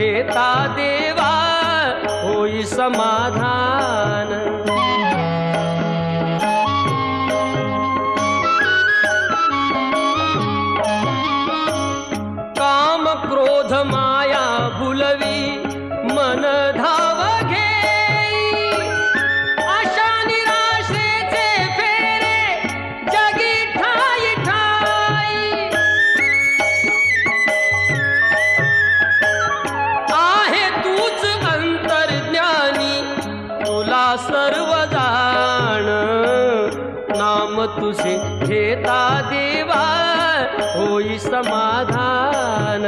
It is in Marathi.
घेता देवा होई समाधान। काम क्रोध माया भुलवी मन धाव घेई, आशा निराशेचे फेरे जगी ठाई ठाई। आहे तूच अंतर्ज्ञानी तुला सर्व जाण, नाम तुझे घेता देवा होई समाधान।